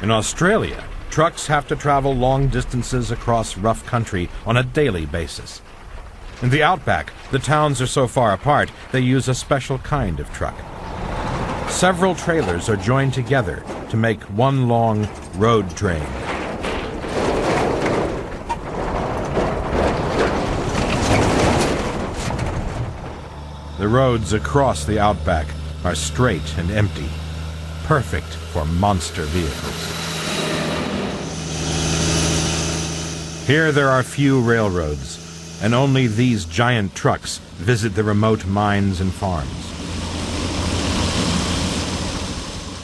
In Australia, trucks have to travel long distances across rough country on a daily basis. In the outback, the towns are so far apart, they use a special kind of truck. Several trailers are joined together to make one long road train. The roads across the outback are straight and empty, perfect for monster vehicles. Here there are few railroads, and only these giant trucks visit the remote mines and farms.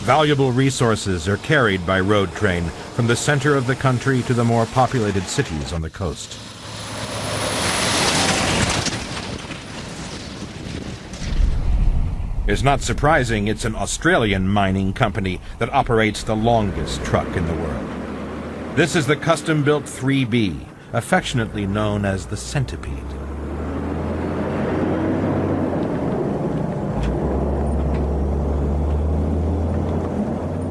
Valuable resources are carried by road train from the center of the country to the more populated cities on the coast. It's not surprising it's an Australian mining company that operates the longest truck in the world. This is the custom-built 3B, affectionately known as the Centipede.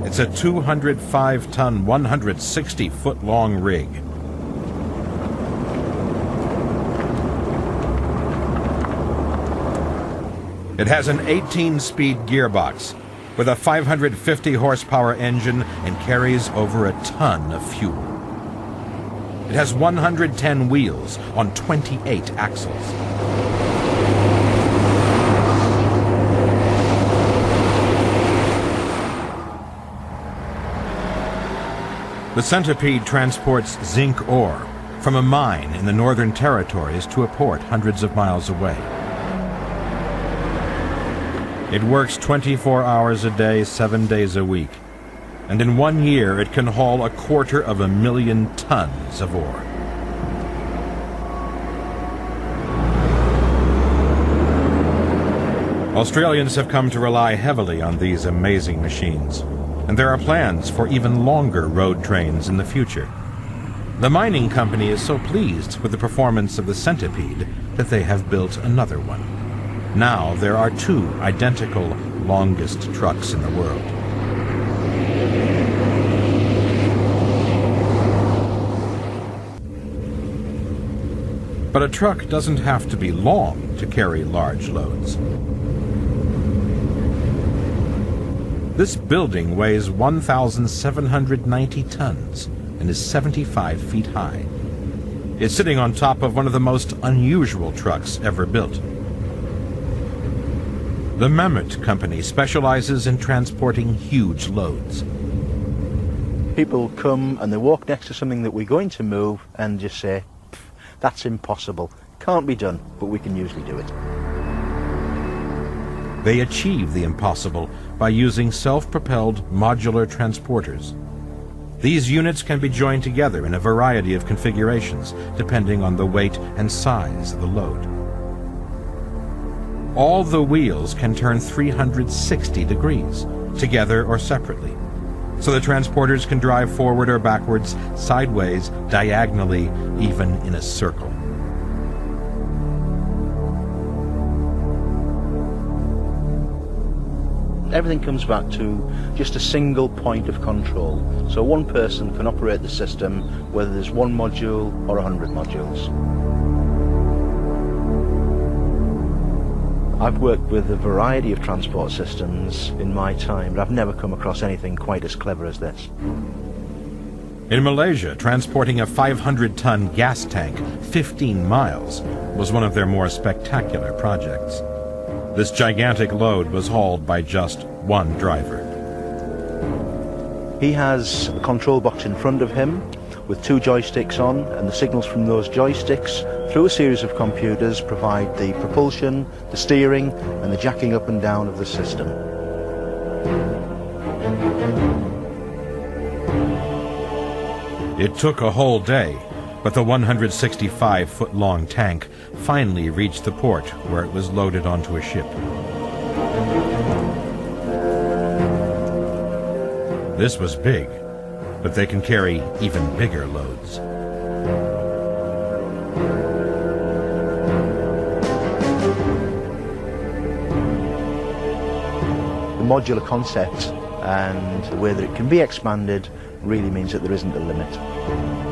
It's a 205-ton, 160-foot-long rig. It has an 18-speed gearbox with a 550-horsepower engine and carries over a ton of fuel. It has 110 wheels on 28 axles. The Centipede transports zinc ore from a mine in the Northern Territories to a port hundreds of miles away. It works 24 hours a day, 7 days a week, and in 1 year it can haul 250,000 tons of ore. Australians have come to rely heavily on these amazing machines, and there are plans for even longer road trains in the future. The mining company is so pleased with the performance of the Centipede that they have built another one. Now there are 2 identical longest trucks in the world. But a truck doesn't have to be long to carry large loads. This building weighs 1,790 tons and is 75 feet high. It's sitting on top of one of the most unusual trucks ever built. The Mammoth Company specializes in transporting huge loads. People come and they walk next to something that we're going to move and just say, that's impossible, can't be done, but we can usually do it. They achieve the impossible by using self-propelled modular transporters. These units can be joined together in a variety of configurations depending on the weight and size of the load. All the wheels can turn 360 degrees, together or separately, so the transporters can drive forward or backwards, sideways, diagonally, even in a circle. Everything comes back to just a single point of control, so one person can operate the system whether there's 1 module or 100 modules. I've worked with a variety of transport systems in my time, but I've never come across anything quite as clever as this. In Malaysia, transporting a 500-ton gas tank 15 miles was one of their more spectacular projects. This gigantic load was hauled by just one driver. He has a control box in front of him with 2 joysticks on, and the signals from those joysticks through a series of computers provide the propulsion, the steering and the jacking up and down of the system. It took a whole day, but the 165-foot-long tank finally reached the port where it was loaded onto a ship. This was big, but they can carry even bigger loads. The modular concept and the way that it can be expanded really means that there isn't a limit.